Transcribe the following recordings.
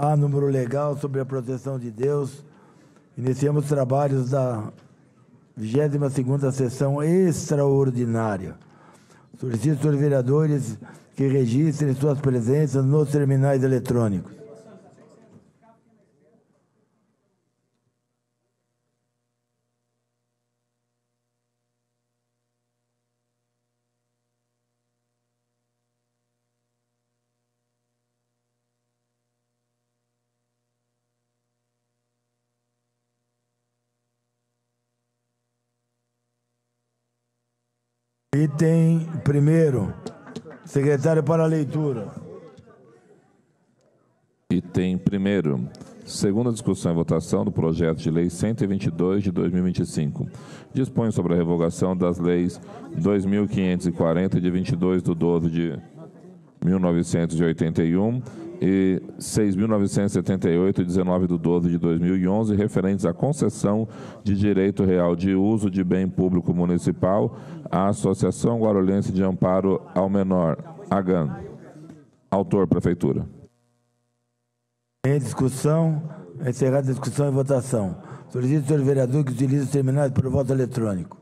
A, número legal sobre a proteção de Deus. Iniciamos trabalhos da 22ª sessão extraordinária. Solicito aos vereadores que registrem suas presenças nos terminais eletrônicos. Item primeiro, secretário para a leitura. Item primeiro, segunda discussão e votação do projeto de lei 122 de 2025. Dispõe sobre a revogação das leis 2.540 de 22/12 de 1981 e 6.978 de 19/12 de 2011, referentes à concessão de direito real de uso de bem público municipal à Associação Guarulhense de Amparo ao Menor, AGAM. Autor, Prefeitura. Em discussão, encerrada a discussão e votação. Solicito ao vereador que utilize os terminais para o voto eletrônico.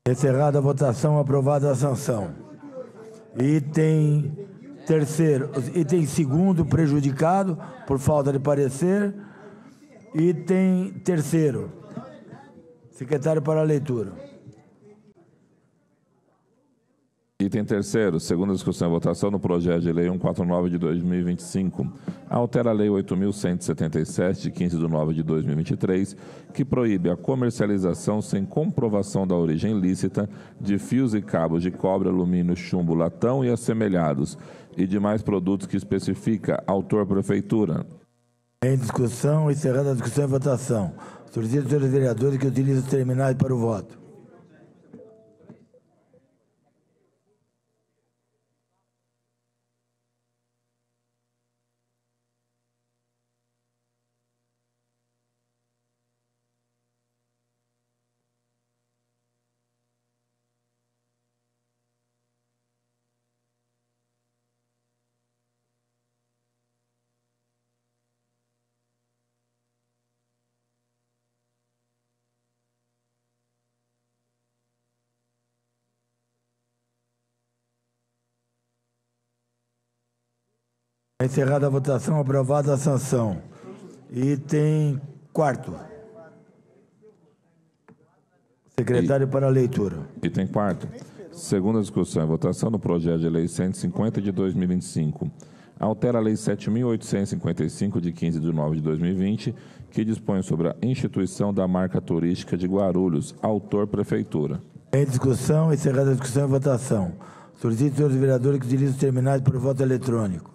Encerrada a votação, aprovada a sanção. Item terceiro, item segundo, prejudicado por falta de parecer. Item terceiro, secretário para a leitura. Item terceiro, segunda discussão e votação no projeto de lei 149 de 2025. Altera a lei 8.177 de 15/9 de 2023, que proíbe a comercialização sem comprovação da origem lícita de fios e cabos de cobre, alumínio, chumbo, latão e assemelhados e demais produtos que especifica. Autor, Prefeitura. Em discussão, encerrada a discussão e votação. Solicito aos vereadores que utilizem os terminais para o voto. Encerrada a votação, aprovada a sanção. Item quarto. Secretário para a leitura. Item quarto. Segunda discussão e votação do projeto de lei 150 de 2025. Altera a lei 7.855 de 15/9 de 2020, que dispõe sobre a instituição da marca turística de Guarulhos. Autor, Prefeitura. Em discussão, encerrada a discussão e votação. Solicito aos vereadores que utilizem os terminais para o voto eletrônico.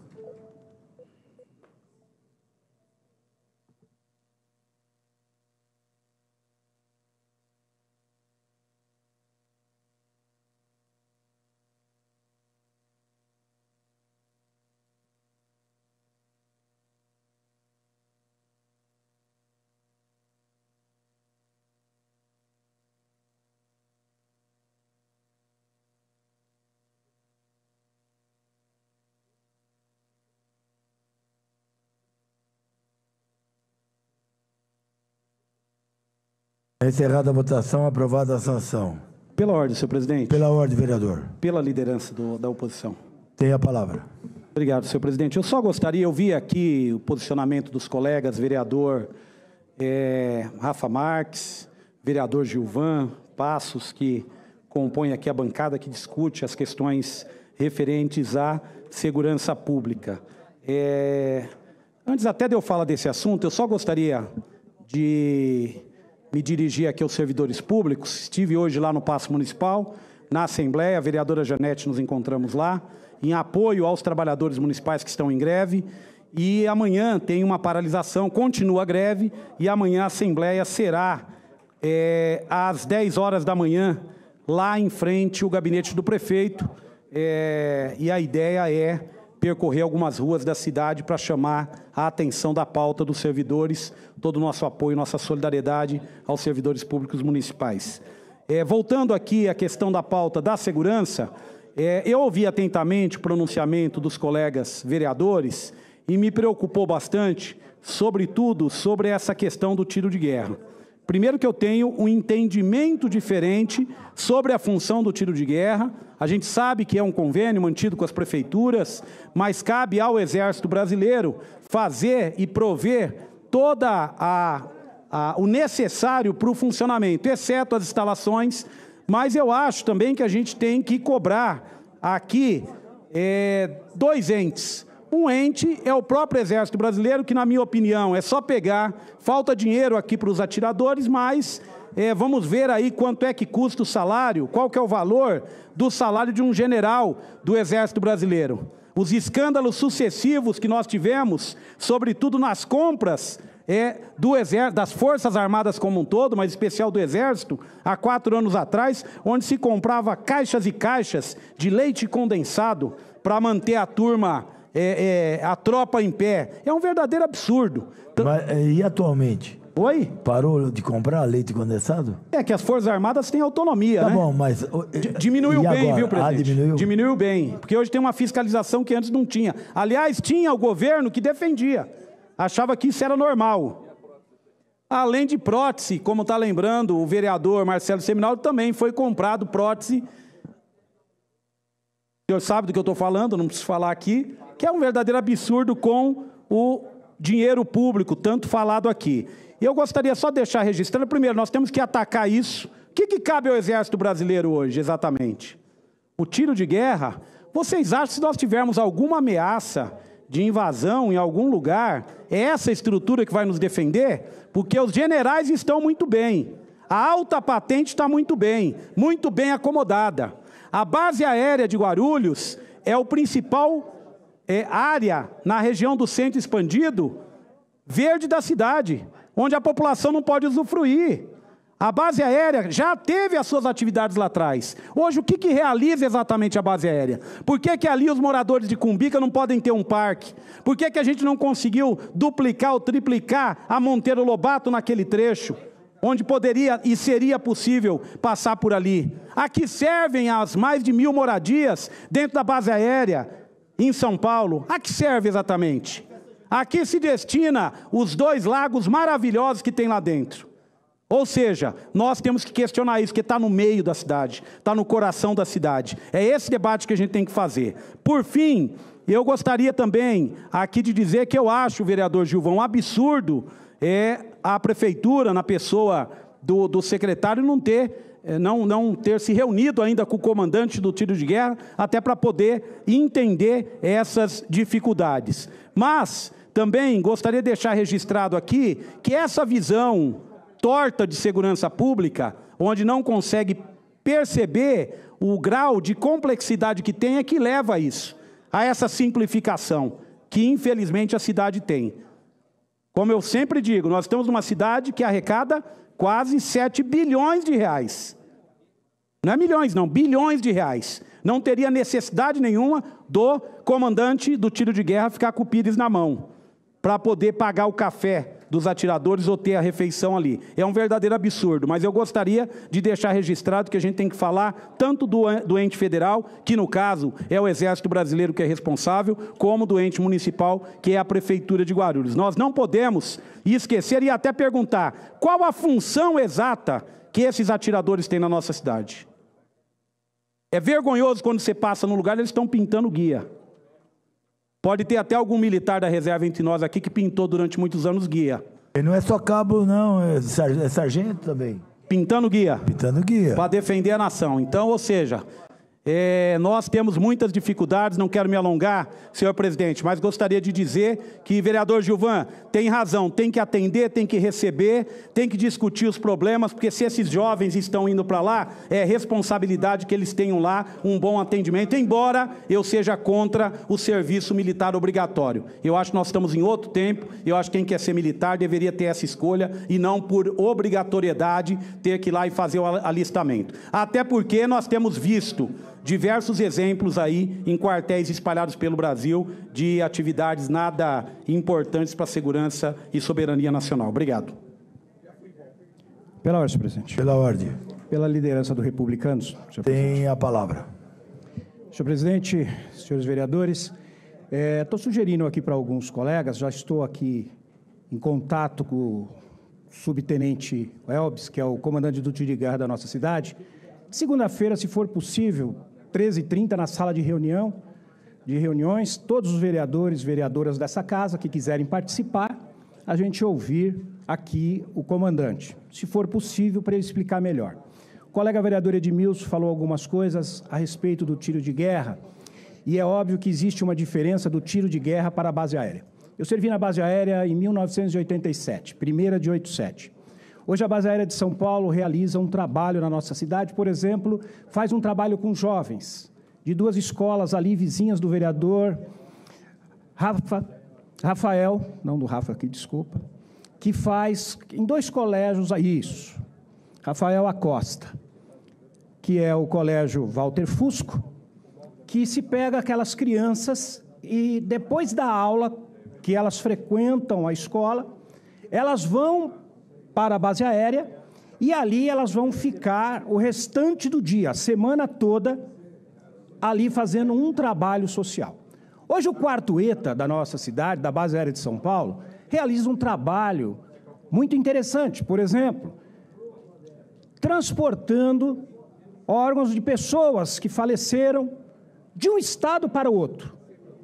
Encerrada a votação, aprovada a sanção. Pela ordem, senhor presidente. Pela ordem, vereador. Pela liderança da oposição. Tem a palavra. Obrigado, senhor presidente. Eu só gostaria, eu vi aqui o posicionamento dos colegas, vereador Rafa Marques, vereador Gilvan Passos, que compõe aqui a bancada que discute as questões referentes à segurança pública. Antes até de eu falar desse assunto, eu só gostaria de me dirigir aqui aos servidores públicos. Estive hoje lá no Paço Municipal, na Assembleia, a vereadora Janete nos encontramos lá, em apoio aos trabalhadores municipais que estão em greve, e amanhã tem uma paralisação, continua a greve, e amanhã a Assembleia será às 10 horas da manhã, lá em frente ao gabinete do prefeito, e a ideia é percorrer algumas ruas da cidade para chamar a atenção da pauta dos servidores, todo o nosso apoio, nossa solidariedade aos servidores públicos municipais. Voltando aqui à questão da pauta da segurança, eu ouvi atentamente o pronunciamento dos colegas vereadores e me preocupou bastante, sobretudo, sobre essa questão do tiro de guerra. Primeiro que eu tenho um entendimento diferente sobre a função do tiro de guerra. A gente sabe que é um convênio mantido com as prefeituras, mas cabe ao Exército Brasileiro fazer e prover toda o necessário para o funcionamento, exceto as instalações, mas eu acho também que a gente tem que cobrar aqui dois entes. Um ente é o próprio Exército Brasileiro, que, na minha opinião, é só pegar, falta dinheiro aqui para os atiradores, mas vamos ver aí quanto é que custa o salário, qual que é o valor do salário de um general do Exército Brasileiro. Os escândalos sucessivos que nós tivemos, sobretudo nas compras do Exército, das Forças Armadas como um todo, mas em especial do Exército, há 4 anos atrás, onde se comprava caixas e caixas de leite condensado para manter a turma, a tropa em pé. É um verdadeiro absurdo. Mas, e atualmente? Oi? Parou de comprar leite condensado? Que as Forças Armadas têm autonomia, né? Tá bom, mas... Diminuiu bem, agora? Viu, presidente? Diminuiu? Diminuiu bem, porque hoje tem uma fiscalização que antes não tinha. Aliás, tinha o governo que defendia. Achava que isso era normal. Além de prótese, como está lembrando o vereador Marcelo Seminal, também foi comprado prótese. O senhor sabe do que eu estou falando, não preciso falar aqui, que é um verdadeiro absurdo com o dinheiro público, tanto falado aqui. Eu gostaria só de deixar registrado, primeiro, nós temos que atacar isso. O que cabe ao Exército Brasileiro hoje, exatamente? O tiro de guerra? Vocês acham que se nós tivermos alguma ameaça de invasão em algum lugar, é essa estrutura que vai nos defender? Porque os generais estão muito bem, a alta patente está muito bem acomodada. A base aérea de Guarulhos é o principal área na região do centro expandido, verde da cidade, onde a população não pode usufruir. A base aérea já teve as suas atividades lá atrás. Hoje, o que realiza exatamente a base aérea? Por que ali os moradores de Cumbica não podem ter um parque? Por que a gente não conseguiu duplicar ou triplicar a Monteiro Lobato naquele trecho, onde poderia e seria possível passar por ali? A que servem as mais de 1.000 moradias dentro da base aérea em São Paulo? A que serve exatamente? A que se destina os 2 lagos maravilhosos que tem lá dentro? Ou seja, nós temos que questionar isso, porque está no meio da cidade, está no coração da cidade. É esse debate que a gente tem que fazer. Por fim, eu gostaria também aqui de dizer que eu acho, vereador Gilvão, um absurdo a prefeitura, na pessoa do secretário, não ter se reunido ainda com o comandante do tiro de guerra, até para poder entender essas dificuldades. Mas também gostaria de deixar registrado aqui que essa visão torta de segurança pública, onde não consegue perceber o grau de complexidade que tem, é que leva a isso, a essa simplificação, que infelizmente a cidade tem. Como eu sempre digo, nós estamos numa cidade que arrecada quase 7 bilhões de reais. Não é milhões, não, bilhões de reais. Não teria necessidade nenhuma do comandante do tiro de guerra ficar com o pires na mão, para poder pagar o café dos atiradores ou ter a refeição ali. É um verdadeiro absurdo, mas eu gostaria de deixar registrado que a gente tem que falar tanto do ente federal, que no caso é o Exército Brasileiro que é responsável, como do ente municipal, que é a Prefeitura de Guarulhos. Nós não podemos esquecer e até perguntar qual a função exata que esses atiradores têm na nossa cidade. É vergonhoso quando você passa no lugar, eles estão pintando guia. Pode ter até algum militar da reserva entre nós aqui que pintou durante muitos anos guia. E não é só cabo, não, é sargento também. Pintando guia. Pintando guia. Para defender a nação. Então, ou seja, Nós temos muitas dificuldades, não quero me alongar, senhor presidente, mas gostaria de dizer que, vereador Gilvan, tem razão, tem que atender, tem que receber, tem que discutir os problemas, porque se esses jovens estão indo para lá, é responsabilidade que eles tenham lá um bom atendimento, embora eu seja contra o serviço militar obrigatório. Eu acho que nós estamos em outro tempo, eu acho que quem quer ser militar deveria ter essa escolha e não por obrigatoriedade ter que ir lá e fazer o alistamento. Até porque nós temos visto diversos exemplos aí em quartéis espalhados pelo Brasil de atividades nada importantes para a segurança e soberania nacional. Obrigado. Pela ordem, senhor presidente. Pela ordem. Pela liderança do Republicanos. Tem a palavra. Senhor presidente, senhores vereadores, estou sugerindo aqui para alguns colegas, já estou aqui em contato com o subtenente Elbis, que é o comandante do tiro de guerra da nossa cidade. Segunda-feira, se for possível, 13h30, na sala de reuniões, todos os vereadores e vereadoras dessa casa que quiserem participar, a gente ouvir aqui o comandante, se for possível, para ele explicar melhor. O colega vereador Edmilson falou algumas coisas a respeito do tiro de guerra, e é óbvio que existe uma diferença do tiro de guerra para a base aérea. Eu servi na base aérea em 1987, primeira de 87. Hoje a base aérea de São Paulo realiza um trabalho na nossa cidade, por exemplo, faz um trabalho com jovens de duas escolas ali vizinhas do vereador Rafael, não do Rafa aqui, desculpa, que faz em dois colégios isso, Rafael Acosta, que é o colégio Walter Fusco, que se pega aquelas crianças e depois da aula que elas frequentam a escola, elas vão para a base aérea, e ali elas vão ficar o restante do dia, a semana toda, ali fazendo um trabalho social. Hoje o 4º ETA da nossa cidade, da base aérea de São Paulo, realiza um trabalho muito interessante, por exemplo, transportando órgãos de pessoas que faleceram de um estado para o outro.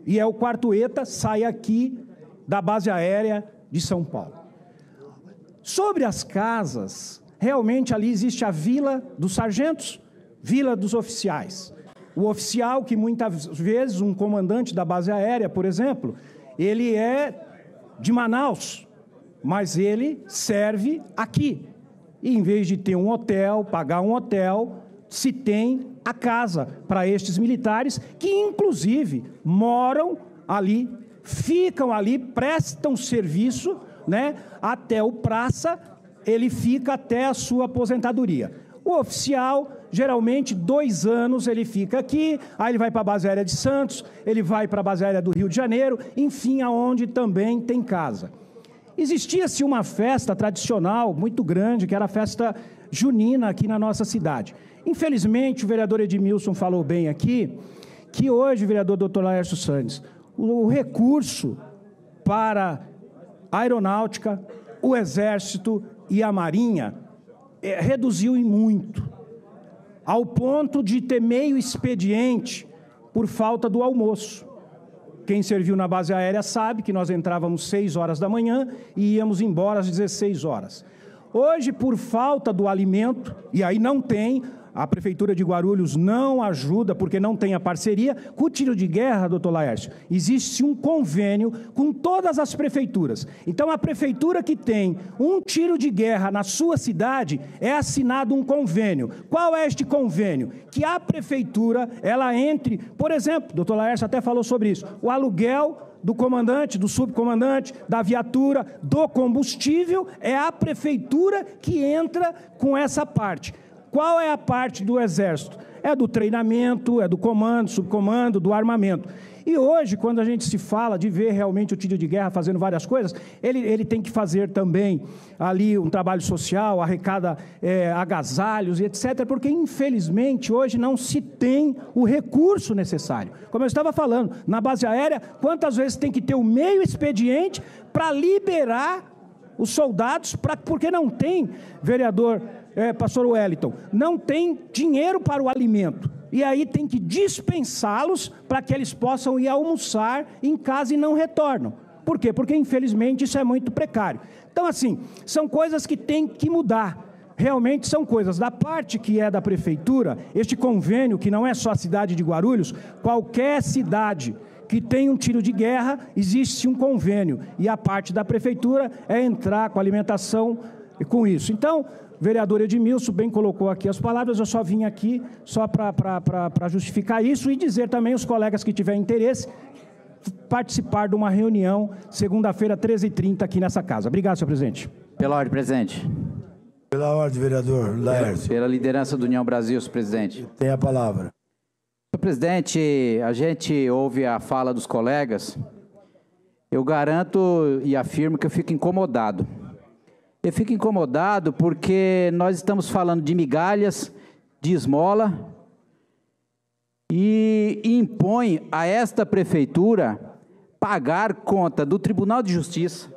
E o 4º ETA sai aqui da base aérea de São Paulo. Sobre as casas, realmente ali existe a vila dos sargentos, vila dos oficiais. O oficial que muitas vezes, um comandante da base aérea, por exemplo, ele é de Manaus, mas ele serve aqui. E em vez de ter um hotel, pagar um hotel, se tem a casa para estes militares que, inclusive, moram ali, ficam ali, prestam serviço, né? Até o praça, ele fica até a sua aposentadoria. O oficial, geralmente, 2 anos ele fica aqui, aí ele vai para a base aérea de Santos, ele vai para a base aérea do Rio de Janeiro, enfim, aonde também tem casa. Existia-se uma festa tradicional muito grande, que era a festa junina aqui na nossa cidade. Infelizmente, o vereador Edmilson falou bem aqui, que hoje, o vereador Dr. Laércio Santos, o recurso para a aeronáutica, o exército e a marinha reduziu em muito, ao ponto de ter meio expediente por falta do almoço. Quem serviu na base aérea sabe que nós entrávamos 6 horas da manhã e íamos embora às 16 horas. Hoje, por falta do alimento, e aí não tem, a Prefeitura de Guarulhos não ajuda, porque não tem a parceria, com o tiro de guerra, doutor Laércio, existe um convênio com todas as prefeituras. Então, a prefeitura que tem um tiro de guerra na sua cidade, é assinado um convênio. Qual é este convênio? Que a prefeitura, ela entre, por exemplo, doutor Laércio até falou sobre isso, o aluguel do comandante, do subcomandante, da viatura, do combustível, é a prefeitura que entra com essa parte. Qual é a parte do Exército? É do treinamento, é do comando, subcomando, do armamento. E hoje, quando a gente se fala de ver realmente o tiro de guerra fazendo várias coisas, ele tem que fazer também ali um trabalho social, arrecada agasalhos e etc., porque infelizmente hoje não se tem o recurso necessário. Como eu estava falando, na base aérea, quantas vezes tem que ter o meio expediente para liberar os soldados, porque não tem, vereador pastor Wellington, não tem dinheiro para o alimento, e aí tem que dispensá-los para que eles possam ir almoçar em casa e não retornam. Por quê? Porque infelizmente isso é muito precário. Então assim, são coisas que tem que mudar. realmente são coisas. Da parte que é da Prefeitura, este convênio, que não é só a cidade de Guarulhos, qualquer cidade que tem um tiro de guerra, existe um convênio. E a parte da Prefeitura é entrar com alimentação e com isso. Então, o vereador Edmilson bem colocou aqui as palavras, eu só vim aqui só para justificar isso e dizer também aos colegas que tiverem interesse, participar de uma reunião, segunda-feira, 13h30, aqui nessa casa. Obrigado, senhor presidente. Pela ordem, presidente. Pela ordem, vereador Laércio. Pela liderança do União Brasil, senhor presidente. Tem a palavra. Senhor presidente, a gente ouve a fala dos colegas, eu garanto e afirmo que eu fico incomodado. Eu fico incomodado porque nós estamos falando de migalhas, de esmola, e impõe a esta prefeitura pagar conta do Tribunal de Justiça,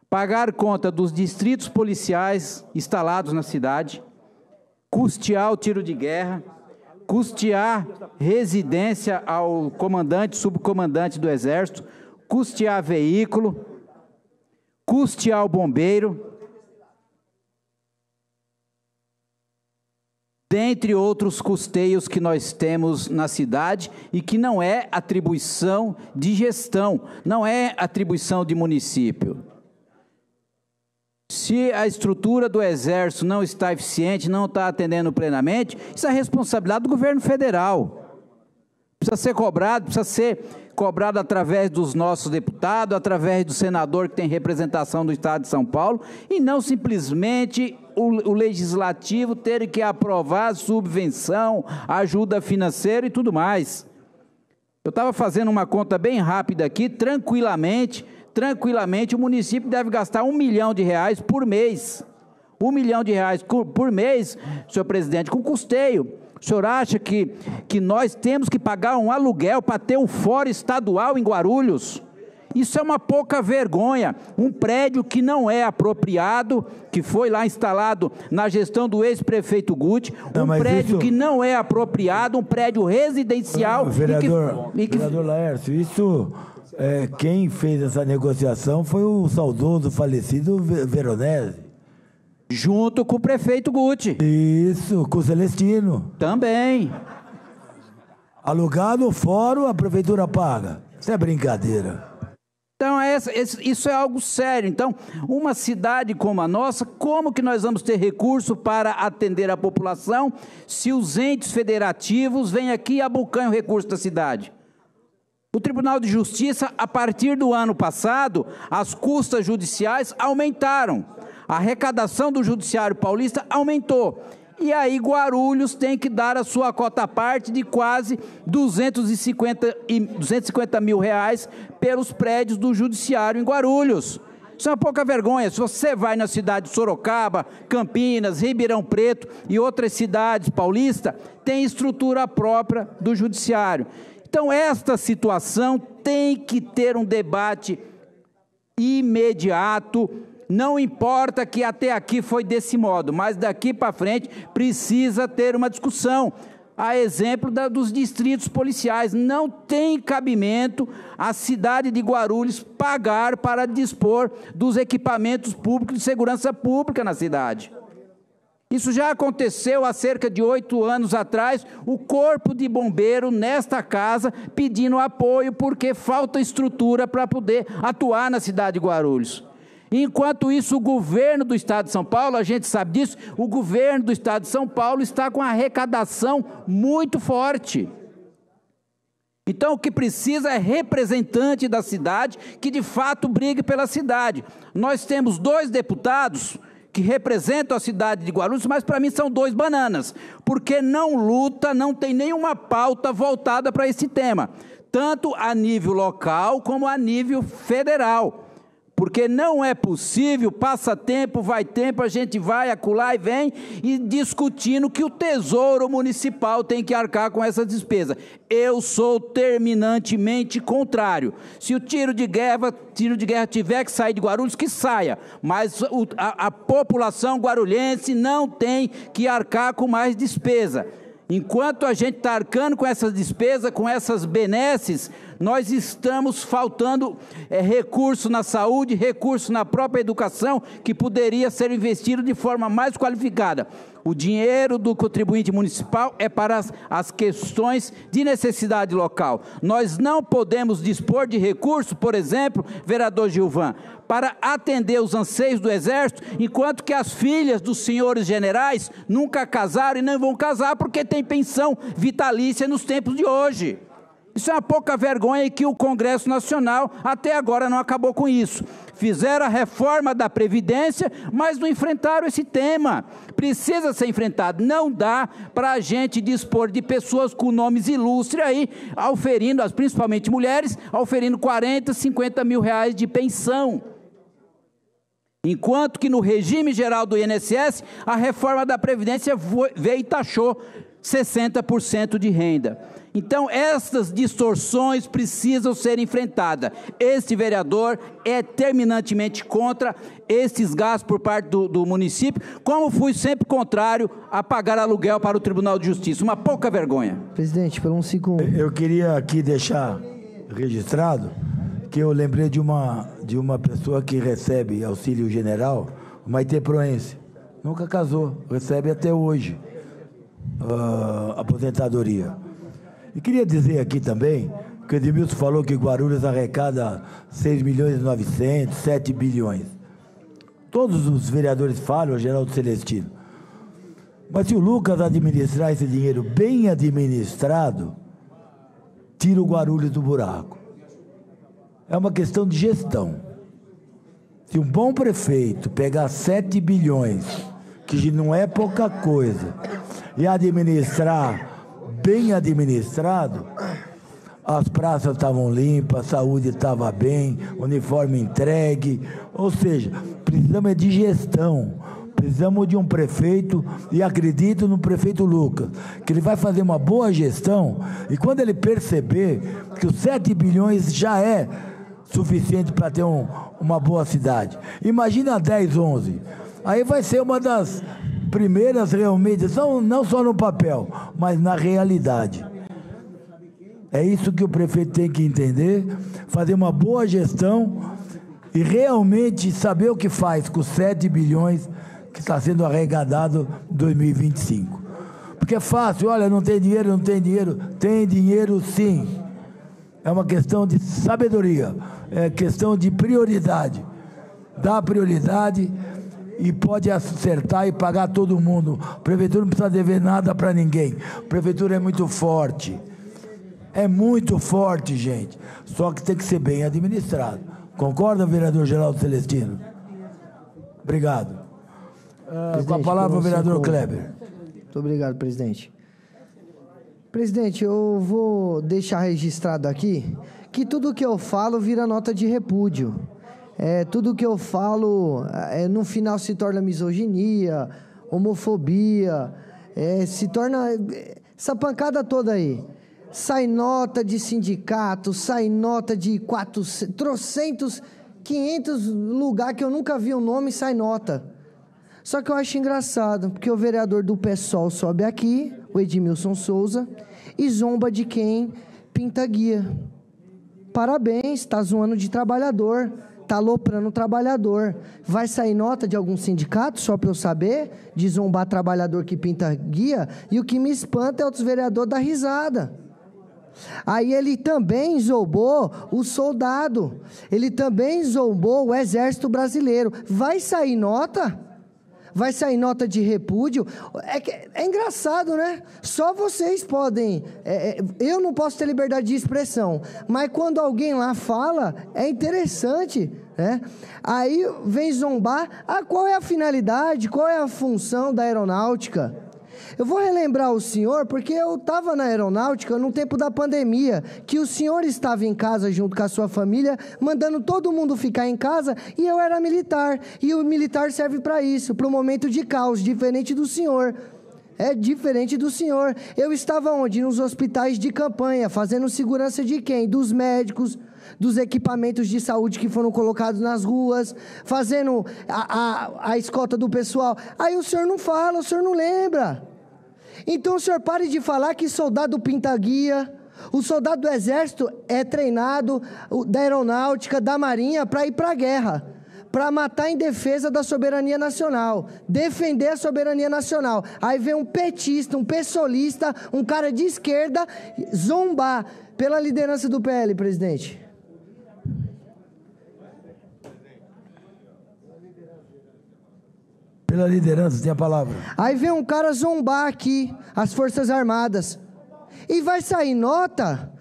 pagar conta dos distritos policiais instalados na cidade, custear o tiro de guerra, custear residência ao comandante, subcomandante do Exército, custear veículo, custear o bombeiro, dentre outros custeios que nós temos na cidade e que não é atribuição de gestão, não é atribuição de município. Se a estrutura do Exército não está eficiente, não está atendendo plenamente, isso é responsabilidade do governo federal. Precisa ser cobrado através dos nossos deputados, através do senador que tem representação do Estado de São Paulo, e não simplesmente o legislativo ter que aprovar subvenção, ajuda financeira e tudo mais. Eu estava fazendo uma conta bem rápida aqui, tranquilamente o município deve gastar R$1 milhão por mês. R$1 milhão por mês, senhor presidente, com custeio. O senhor acha que nós temos que pagar um aluguel para ter um fórum estadual em Guarulhos? Isso é uma pouca vergonha. Um prédio que não é apropriado, que foi lá instalado na gestão do ex-prefeito Guti, prédio que não é apropriado, um prédio residencial. Vereador Laércio, isso... quem fez essa negociação foi o saudoso, falecido Veronese. Junto com o prefeito Guti. Isso, com o Celestino. Também. Alugado o fórum, a prefeitura paga. Isso é brincadeira. Então, isso é algo sério. Então, uma cidade como a nossa, como que nós vamos ter recurso para atender a população se os entes federativos vêm aqui e abocanham o recurso da cidade? O Tribunal de Justiça, a partir do ano passado, as custas judiciais aumentaram. A arrecadação do Judiciário Paulista aumentou. E aí Guarulhos tem que dar a sua cota à parte de quase 250 mil reais pelos prédios do Judiciário em Guarulhos. Isso é uma pouca vergonha. Se você vai na cidade de Sorocaba, Campinas, Ribeirão Preto e outras cidades paulistas, tem estrutura própria do Judiciário. Então, esta situação tem que ter um debate imediato, não importa que até aqui foi desse modo, mas daqui para frente precisa ter uma discussão. A exemplo dos distritos policiais, não tem cabimento a cidade de Guarulhos pagar para dispor dos equipamentos públicos de segurança pública na cidade. Isso já aconteceu há cerca de 8 anos atrás, o corpo de bombeiro nesta casa pedindo apoio porque falta estrutura para poder atuar na cidade de Guarulhos. Enquanto isso, o governo do Estado de São Paulo, a gente sabe disso, o governo do Estado de São Paulo está com a arrecadação muito forte. Então, o que precisa é representante da cidade que, de fato, brigue pela cidade. Nós temos 2 deputados que representam a cidade de Guarulhos, mas para mim são 2 bananas, porque não luta, não tem nenhuma pauta voltada para esse tema, tanto a nível local como a nível federal. Porque não é possível, passa tempo, vai tempo, a gente vai, acolá e vem, e discutindo que o Tesouro Municipal tem que arcar com essa despesa. Eu sou terminantemente contrário. Se o tiro de guerra tiver que sair de Guarulhos, que saia. Mas a população guarulhense não tem que arcar com mais despesa. Enquanto a gente está arcando com essas despesas, com essas benesses, nós estamos faltando recurso na saúde, recurso na própria educação, que poderia ser investido de forma mais qualificada. O dinheiro do contribuinte municipal é para as questões de necessidade local. Nós não podemos dispor de recursos, por exemplo, vereador Gilvan, para atender os anseios do Exército, enquanto que as filhas dos senhores generais nunca casaram e não vão casar porque tem pensão vitalícia nos tempos de hoje. Isso é uma pouca vergonha que o Congresso Nacional até agora não acabou com isso. Fizeram a reforma da Previdência, mas não enfrentaram esse tema. Precisa ser enfrentado. Não dá para a gente dispor de pessoas com nomes ilustres aí, auferindo, principalmente mulheres, auferindo 40, 50 mil reais de pensão. Enquanto que no regime geral do INSS, a reforma da Previdência veio e taxou 60% de renda. Então, essas distorções precisam ser enfrentadas. Este vereador é terminantemente contra esses gastos por parte do município, como fui sempre contrário a pagar aluguel para o Tribunal de Justiça. Uma pouca vergonha. Presidente, por um segundo. Eu queria aqui deixar registrado que eu lembrei de uma pessoa que recebe auxílio general, uma iteproense. Nunca casou, recebe até hoje aposentadoria. E queria dizer aqui também que o Edmilson falou que Guarulhos arrecada 6 milhões e 900, 7 bilhões. Todos os vereadores falam, Geraldo Celestino. Mas se o Lucas administrar esse dinheiro bem administrado, tira o Guarulhos do buraco. É uma questão de gestão. Se um bom prefeito pegar 7 bilhões, que não é pouca coisa, e administrar bem administrado, as praças estavam limpas, a saúde estava bem, uniforme entregue, ou seja, precisamos de gestão, precisamos de um prefeito, e acredito no prefeito Lucas, que ele vai fazer uma boa gestão, e quando ele perceber que os 7 bilhões já é suficiente para ter uma boa cidade, imagina 10, 11, aí vai ser uma das primeiras realmente, não só no papel, mas na realidade. É isso que o prefeito tem que entender, fazer uma boa gestão e realmente saber o que faz com os 7 bilhões que está sendo arrecadado em 2025. Porque é fácil, olha, não tem dinheiro, tem dinheiro sim. É uma questão de sabedoria, é questão de prioridade. Dá prioridade e pode acertar e pagar todo mundo. A prefeitura não precisa dever nada para ninguém. A prefeitura é muito forte. É muito forte, gente. Só que tem que ser bem administrado. Concorda, vereador Geraldo Celestino? Obrigado. Com a palavra o vereador Kleber. Muito obrigado, presidente. Presidente, eu vou deixar registrado aqui que tudo que eu falo vira nota de repúdio. Tudo que eu falo, no final se torna misoginia, homofobia, se torna essa pancada toda aí. Sai nota de sindicato, sai nota de 400, 500 lugares que eu nunca vi o nome, sai nota. Só que eu acho engraçado, porque o vereador do PSOL sobe aqui, o Edmilson Souza, e zomba de quem pinta guia. Parabéns, está zoando de trabalhador. Está aloprando o trabalhador. Vai sair nota de algum sindicato, só para eu saber, de zombar trabalhador que pinta guia? E o que me espanta é outros vereadores dar risada. Aí ele também zombou o soldado. Ele também zombou o Exército Brasileiro. Vai sair nota? Vai sair nota de repúdio? É engraçado, né? Só vocês podem... eu não posso ter liberdade de expressão, mas quando alguém lá fala, é interessante, né? Aí vem zombar. Qual é a finalidade? Qual é a função da aeronáutica? Eu vou relembrar o senhor, porque eu estava na aeronáutica no tempo da pandemia, que o senhor estava em casa junto com a sua família, mandando todo mundo ficar em casa, e eu era militar, e o militar serve para isso, para o momento de caos, diferente do senhor. É diferente do senhor. Eu estava onde? Nos hospitais de campanha, fazendo segurança de quem? Dos médicos, dos equipamentos de saúde que foram colocados nas ruas, fazendo a escolta do pessoal. Aí o senhor não fala, o senhor não lembra. Então o senhor pare de falar que soldado pinta guia, O soldado do Exército é treinado da Aeronáutica, da Marinha, para ir para a guerra, para matar em defesa da soberania nacional, defender a soberania nacional. Aí vem um petista, um pessoalista, um cara de esquerda, zombar pela liderança do PL, presidente. Pela liderança, tem a palavra. Aí vem um cara zombar aqui, as Forças Armadas. E vai sair nota?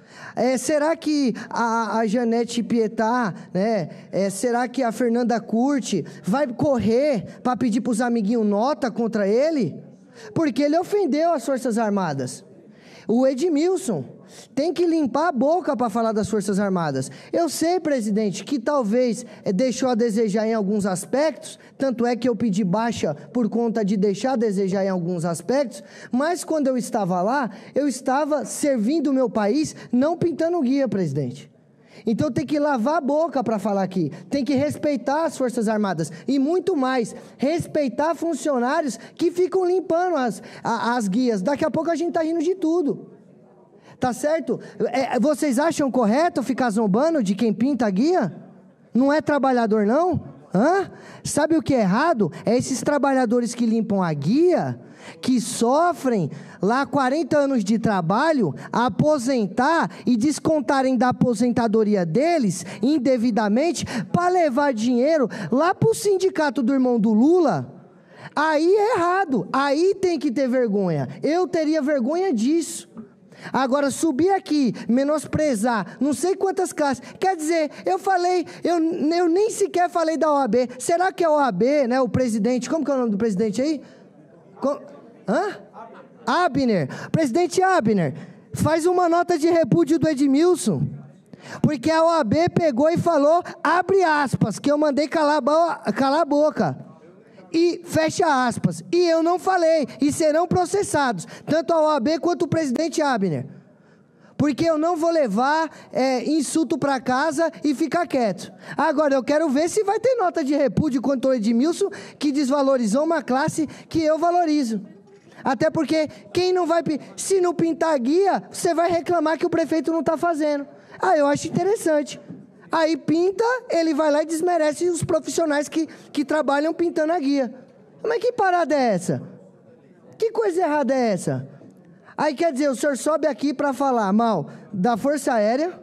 Será que a Janete Pietá, né? Será que a Fernanda Curti vai correr para pedir para os amiguinhos nota contra ele? Porque ele ofendeu as Forças Armadas. O Edmilson tem que limpar a boca para falar das Forças Armadas. Eu sei, presidente, que talvez deixou a desejar em alguns aspectos, tanto é que eu pedi baixa por conta de deixar a desejar em alguns aspectos, mas quando eu estava lá, eu estava servindo o meu país, não pintando guia, presidente. Então tem que lavar a boca para falar aqui, tem que respeitar as Forças Armadas e muito mais, respeitar funcionários que ficam limpando as guias. Daqui a pouco a gente está rindo de tudo. Tá certo? Vocês acham correto ficar zombando de quem pinta a guia? Não é trabalhador, não? Hã? Sabe o que é errado? É esses trabalhadores que limpam a guia, que sofrem lá 40 anos de trabalho, aposentar e descontarem da aposentadoria deles, indevidamente, para levar dinheiro lá para o sindicato do irmão do Lula. Aí é errado, aí tem que ter vergonha. Eu teria vergonha disso. Agora, subir aqui, menosprezar, não sei quantas classes, quer dizer, eu nem sequer falei da OAB, será que é a OAB, né, o presidente, como que é o nome do presidente aí? Abner, presidente Abner, faz uma nota de repúdio do Edmilson, porque a OAB pegou e falou, abre aspas, que eu mandei calar a boca. E fecha aspas, e eu não falei, e serão processados, tanto a OAB quanto o presidente Abner, porque eu não vou levar insulto para casa e ficar quieto. Agora eu quero ver se vai ter nota de repúdio contra o Edmilson, que desvalorizou uma classe que eu valorizo, até porque quem não vai, se não pintar a guia, você vai reclamar que o prefeito não está fazendo. Eu acho interessante. Aí pinta, ele vai lá e desmerece os profissionais que trabalham pintando a guia. Mas que parada é essa? Que coisa errada é essa? Aí quer dizer, o senhor sobe aqui para falar mal da Força Aérea,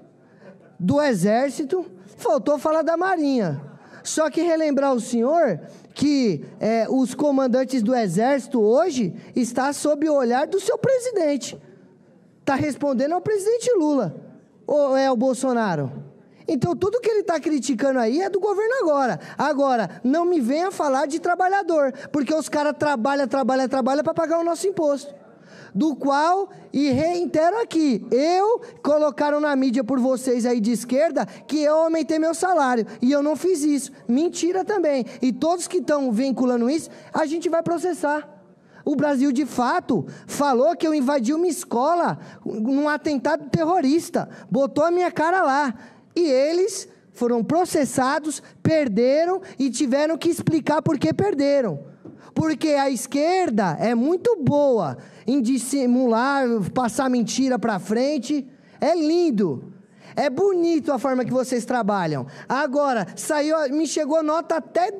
do Exército, faltou falar da Marinha. Só que relembrar o senhor que os comandantes do Exército hoje estão sob o olhar do seu presidente. Está respondendo ao presidente Lula. Ou é o Bolsonaro? Então, tudo que ele está criticando aí é do governo agora. Agora, não me venha falar de trabalhador, porque os caras trabalham para pagar o nosso imposto. Do qual, e reitero aqui, colocaram na mídia por vocês aí de esquerda, que eu aumentei meu salário, e eu não fiz isso. Mentira também. E todos que estão vinculando isso, a gente vai processar. O Brasil, de fato, falou que eu invadi uma escola num atentado terrorista, botou a minha cara lá. E eles foram processados, perderam e tiveram que explicar por que perderam. Porque a esquerda é muito boa em dissimular, passar mentira para frente. É lindo. É bonito a forma que vocês trabalham. Agora, me chegou nota até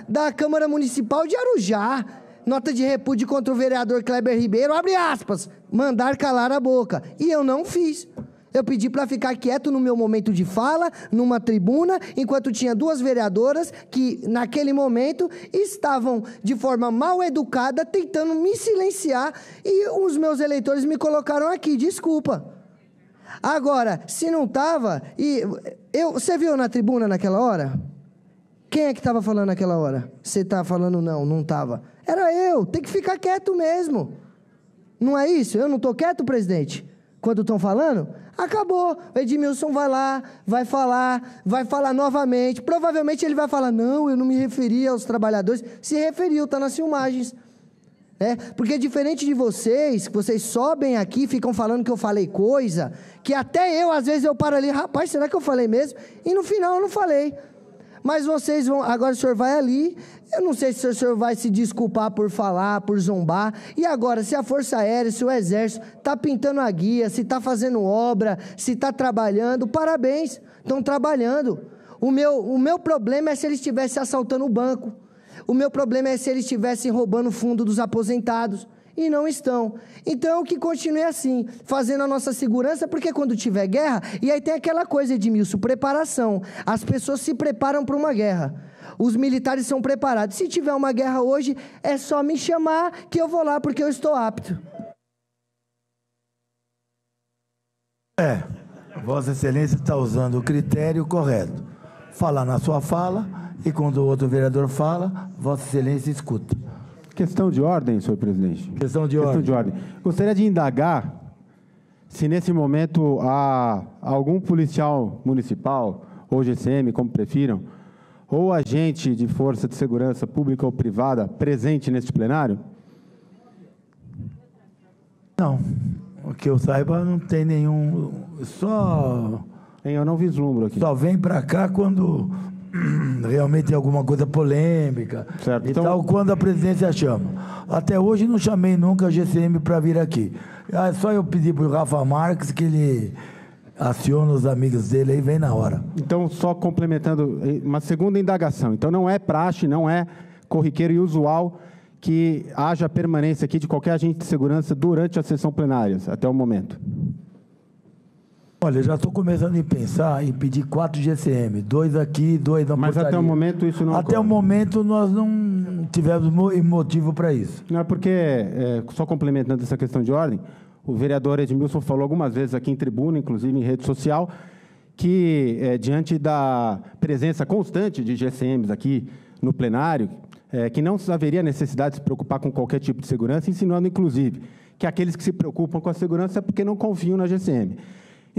da Câmara Municipal de Arujá. Nota de repúdio contra o vereador Kleber Ribeiro, abre aspas, mandar calar a boca. E eu não fiz. Eu pedi para ficar quieto no meu momento de fala, numa tribuna, enquanto tinha duas vereadoras que, naquele momento, estavam de forma mal educada, tentando me silenciar, e os meus eleitores me colocaram aqui, desculpa. Agora, se não estava, você viu na tribuna naquela hora? Quem é que estava falando naquela hora? Você está falando não estava. Era eu, tem que ficar quieto mesmo. Não é isso? Eu não estou quieto, presidente? Quando estão falando? Acabou, o Edmilson vai lá, vai falar novamente, provavelmente ele vai falar, não, eu não me referi aos trabalhadores, se referiu, está nas filmagens, porque diferente de vocês, que vocês sobem aqui, ficam falando que eu falei coisa, que até eu, às vezes eu paro ali, rapaz, será que eu falei mesmo? E no final eu não falei, Mas vocês vão... Agora o senhor vai ali, eu não sei se o senhor vai se desculpar por falar, por zombar. E agora, se a Força Aérea, se o Exército está pintando a guia, se está fazendo obra, se está trabalhando, parabéns, estão trabalhando. O meu problema é se eles estivessem assaltando o banco. O meu problema é se eles estivessem roubando o fundo dos aposentados. E não estão. Então, que continue assim, fazendo a nossa segurança, porque quando tiver guerra, e aí tem aquela coisa, Edmilson, preparação. As pessoas se preparam para uma guerra. Os militares são preparados. Se tiver uma guerra hoje, é só me chamar que eu vou lá, porque eu estou apto. Vossa Excelência está usando o critério correto. Falar na sua fala, e quando o outro vereador fala, Vossa Excelência escuta. Questão de ordem, senhor presidente. Questão de ordem. Gostaria de indagar se nesse momento há algum policial municipal, ou GCM, como prefiram, ou agente de força de segurança pública ou privada presente neste plenário? Não. O que eu saiba, não tem nenhum... Eu não vislumbro aqui. Só vem para cá quando... realmente tem alguma coisa polêmica, certo. E então, tal, quando a presidência chama. Até hoje não chamei nunca a GCM para vir aqui. Só eu pedi para o Rafa Marques que ele aciona os amigos dele e vem na hora. Então, só complementando, uma segunda indagação. Então, não é praxe, não é corriqueiro e usual que haja permanência aqui de qualquer agente de segurança durante a sessão plenária, até o momento. Olha, já estou começando a pensar em pedir 4 GCM, 2 aqui, 2 na portaria. Mas até o momento isso não ocorre. Até o momento nós não tivemos motivo para isso. Não é porque, só complementando essa questão de ordem, o vereador Edmilson falou algumas vezes aqui em tribuna, inclusive em rede social, que diante da presença constante de GCMs aqui no plenário, que não haveria necessidade de se preocupar com qualquer tipo de segurança, insinuando, inclusive, que aqueles que se preocupam com a segurança é porque não confiam na GCM.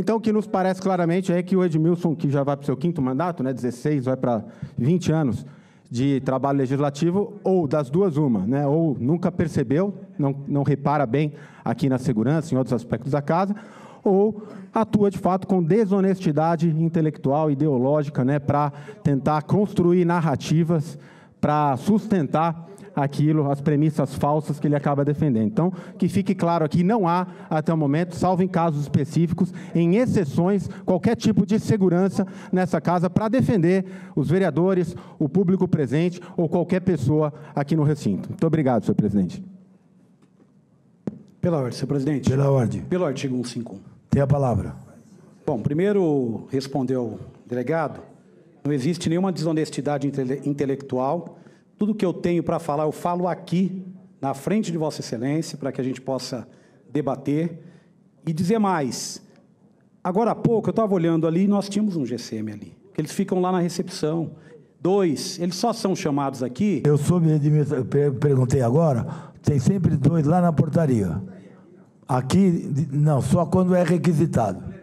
Então, o que nos parece claramente é que o Edmilson, que já vai para o seu 5º mandato, 16, vai para 20 anos de trabalho legislativo, ou das duas uma, ou nunca percebeu, não repara bem aqui na segurança, em outros aspectos da casa, ou atua, de fato, com desonestidade intelectual, ideológica, para tentar construir narrativas para sustentar aquilo, as premissas falsas que ele acaba defendendo. Então, que fique claro aqui, não há, até o momento, salvo em casos específicos, em exceções, qualquer tipo de segurança nessa casa para defender os vereadores, o público presente ou qualquer pessoa aqui no recinto. Muito obrigado, senhor presidente. Pela ordem, senhor presidente. Pela ordem. Pelo artigo 151. Tem a palavra. Bom, primeiro, respondeu o delegado, não existe nenhuma desonestidade intelectual. Tudo que eu tenho para falar, eu falo aqui, na frente de Vossa Excelência, para que a gente possa debater e dizer mais. Agora há pouco, eu estava olhando ali, nós tínhamos um GCM ali, que eles ficam lá na recepção. 2, eles só são chamados aqui... Eu perguntei agora, tem sempre 2 lá na portaria. Aqui, não, só quando é requisitado.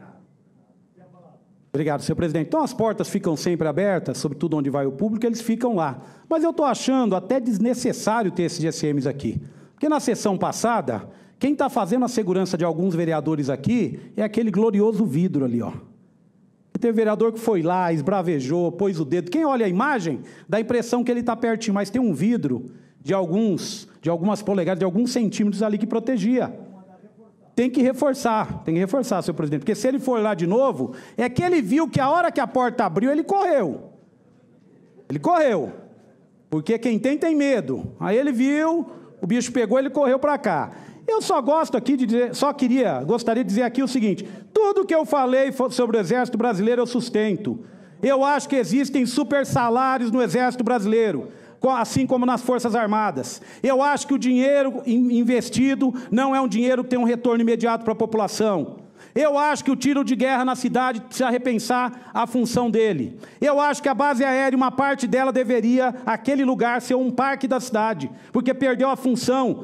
Obrigado, senhor presidente. Então, as portas ficam sempre abertas, sobretudo onde vai o público, eles ficam lá. Mas eu estou achando até desnecessário ter esses GCMs aqui. Porque na sessão passada, quem está fazendo a segurança de alguns vereadores aqui é aquele glorioso vidro ali, ó. Teve vereador que foi lá, esbravejou, pôs o dedo. Quem olha a imagem, dá a impressão que ele está pertinho, mas tem um vidro de algumas polegadas, de alguns centímetros ali que protegia. Tem que reforçar, senhor presidente, porque se ele for lá de novo, é que ele viu que a hora que a porta abriu, ele correu. Ele correu, porque quem tem medo. Aí ele viu, o bicho pegou, ele correu para cá. Eu só gosto aqui de dizer, gostaria de dizer aqui o seguinte, tudo que eu falei sobre o Exército Brasileiro eu sustento. Eu acho que existem super salários no Exército Brasileiro, assim como nas Forças Armadas. Eu acho que o dinheiro investido não é um dinheiro que tem um retorno imediato para a população. Eu acho que o tiro de guerra na cidade precisa repensar a função dele. Eu acho que a base aérea, uma parte dela deveria, aquele lugar, ser um parque da cidade, porque perdeu a função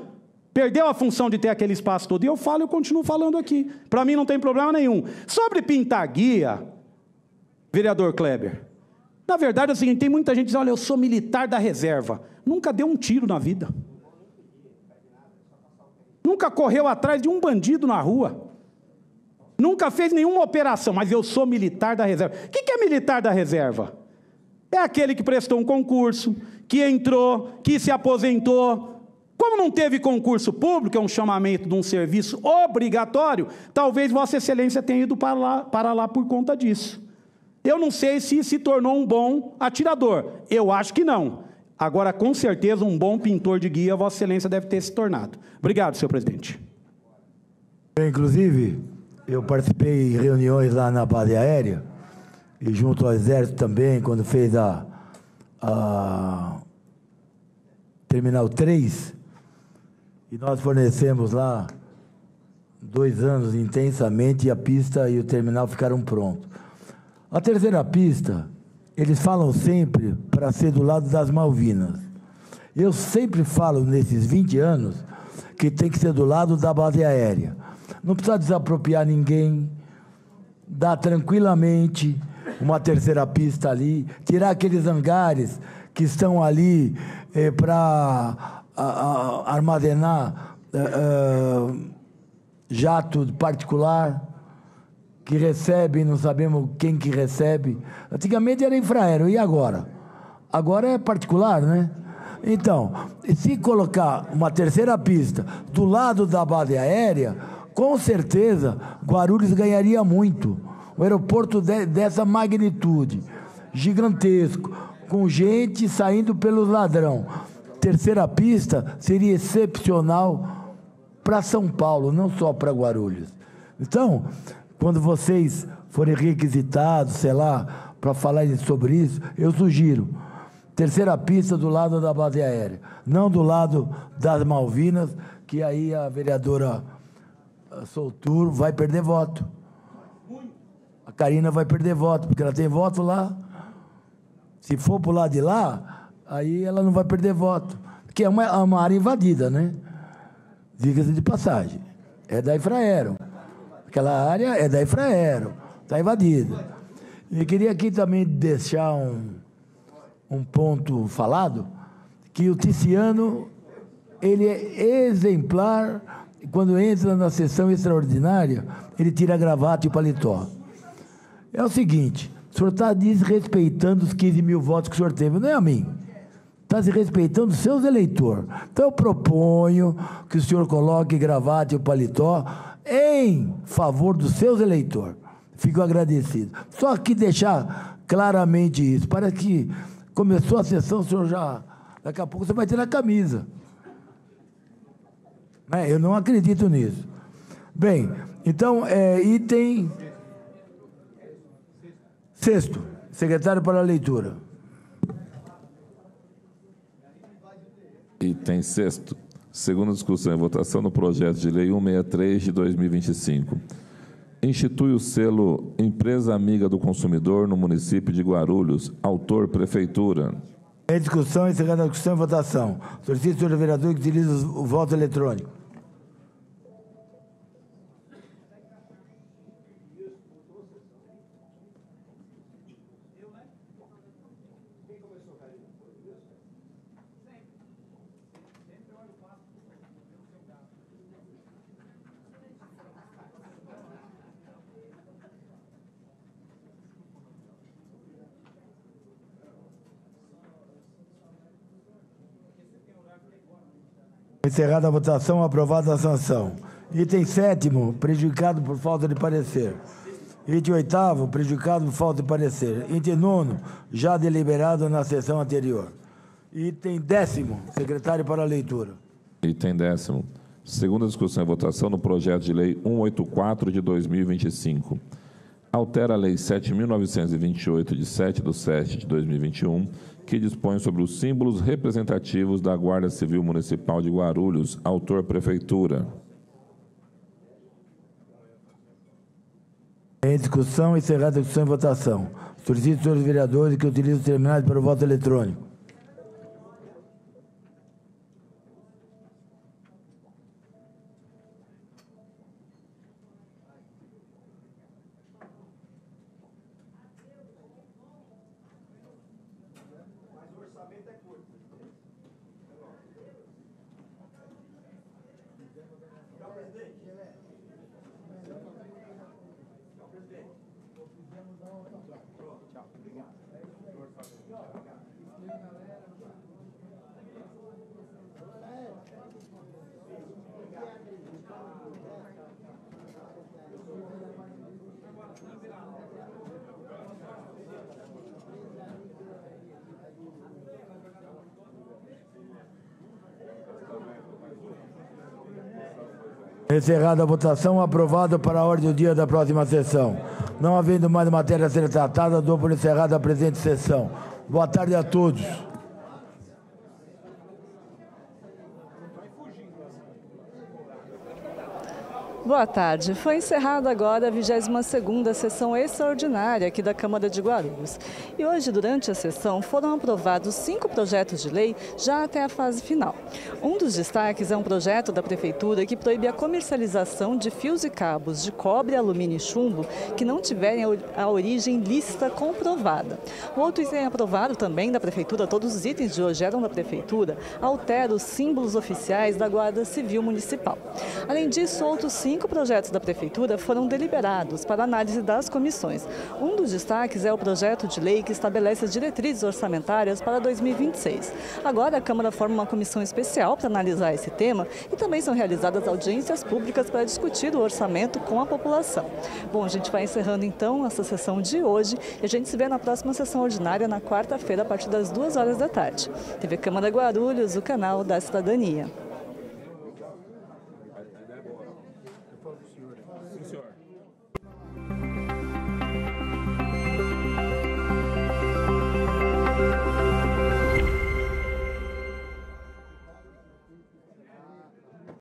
de ter aquele espaço todo. E eu continuo falando aqui. Para mim não tem problema nenhum. Sobre pintar guia, vereador Kleber, na verdade é o seguinte, tem muita gente que diz, olha, eu sou militar da reserva. Nunca deu um tiro na vida. Nunca correu atrás de um bandido na rua. Nunca fez nenhuma operação, mas eu sou militar da reserva. O que é militar da reserva? É aquele que prestou um concurso, que entrou, que se aposentou. Como não teve concurso público, é um chamamento de um serviço obrigatório, talvez Vossa Excelência tenha ido para lá por conta disso. Eu não sei se se tornou um bom atirador. Eu acho que não. Agora, com certeza, um bom pintor de guia, Vossa Excelência deve ter se tornado. Obrigado, senhor presidente. Inclusive, eu participei em reuniões lá na base aérea, e junto ao Exército também, quando fez a Terminal 3, e nós fornecemos lá 2 anos intensamente, e a pista e o terminal ficaram prontos. A terceira pista, eles falam sempre para ser do lado das Malvinas. Eu sempre falo, nesses 20 anos, que tem que ser do lado da base aérea. Não precisa desapropriar ninguém, dá tranquilamente uma terceira pista ali, tirar aqueles hangares que estão ali para armazenar jato particular, que recebem, não sabemos quem que recebe. Antigamente era infraero, e agora? Agora é particular, né? Então, se colocar uma terceira pista do lado da base aérea, com certeza Guarulhos ganharia muito. O aeroporto dessa magnitude, gigantesco, com gente saindo pelos ladrão. Terceira pista seria excepcional para São Paulo, não só para Guarulhos. Então, quando vocês forem requisitados, sei lá, para falarem sobre isso, eu sugiro terceira pista do lado da base aérea, não do lado das Malvinas, que aí a vereadora Solturo vai perder voto. A Karina vai perder voto, porque ela tem voto lá. Se for para o lado de lá, aí ela não vai perder voto, porque é uma área invadida, né? Diga-se de passagem, é da Infraero. Aquela área é da Infraero, está invadida. E queria aqui também deixar um ponto falado, que o Ticiano, ele é exemplar, quando entra na sessão extraordinária, ele tira a gravata e o paletó. É o seguinte, o senhor está desrespeitando os 15 mil votos que o senhor teve, não é a mim. Está desrespeitando os seus eleitores. Então eu proponho que o senhor coloque gravata e o paletó em favor dos seus eleitores. Fico agradecido. Só que deixar claramente isso. Parece que começou a sessão, o senhor já... Daqui a pouco você vai ter a camisa. Eu não acredito nisso. Bem, então, item 6º, secretário para a leitura. Item 6º, segunda discussão e votação no projeto de lei 163 de 2025. Institui o selo Empresa Amiga do Consumidor no município de Guarulhos. Autor, Prefeitura. Em discussão, encerrada a discussão e votação. Solicito, senhor vereador, que utilize o voto eletrônico. Encerrada a votação, aprovada a sanção. Item 7º, prejudicado por falta de parecer. Item 8º, prejudicado por falta de parecer. Item 9º, já deliberado na sessão anterior. Item 10º, secretário para a leitura. Item 10º, segunda discussão e votação no projeto de lei 184 de 2025. Altera a lei 7.928 de 7/7 de 2021, que dispõe sobre os símbolos representativos da Guarda Civil Municipal de Guarulhos. Autor, Prefeitura. Em discussão, encerrada a discussão e votação. Solicito, senhores vereadores, que utilizem os terminais para o voto eletrônico. Encerrada a votação, aprovado para a ordem do dia da próxima sessão. Não havendo mais matéria a ser tratada, dou por encerrada a presente sessão. Boa tarde a todos. Boa tarde. Foi encerrada agora a 22ª sessão extraordinária aqui da Câmara de Guarulhos. E hoje, durante a sessão, foram aprovados 5 projetos de lei já até a fase final. Um dos destaques é um projeto da Prefeitura que proíbe a comercialização de fios e cabos de cobre, alumínio e chumbo que não tiverem a origem lícita comprovada. O outro item aprovado também da Prefeitura, todos os itens de hoje eram da Prefeitura, altera os símbolos oficiais da Guarda Civil Municipal. Além disso, outros 5 projetos da Prefeitura foram deliberados para análise das comissões. Um dos destaques é o projeto de lei que estabelece as diretrizes orçamentárias para 2026. Agora, a Câmara forma uma comissão especial para analisar esse tema e também são realizadas audiências públicas para discutir o orçamento com a população. Bom, a gente vai encerrando então essa sessão de hoje e a gente se vê na próxima sessão ordinária na quarta-feira a partir das 2 horas da tarde. TV Câmara Guarulhos, o canal da cidadania. Sim, senhor.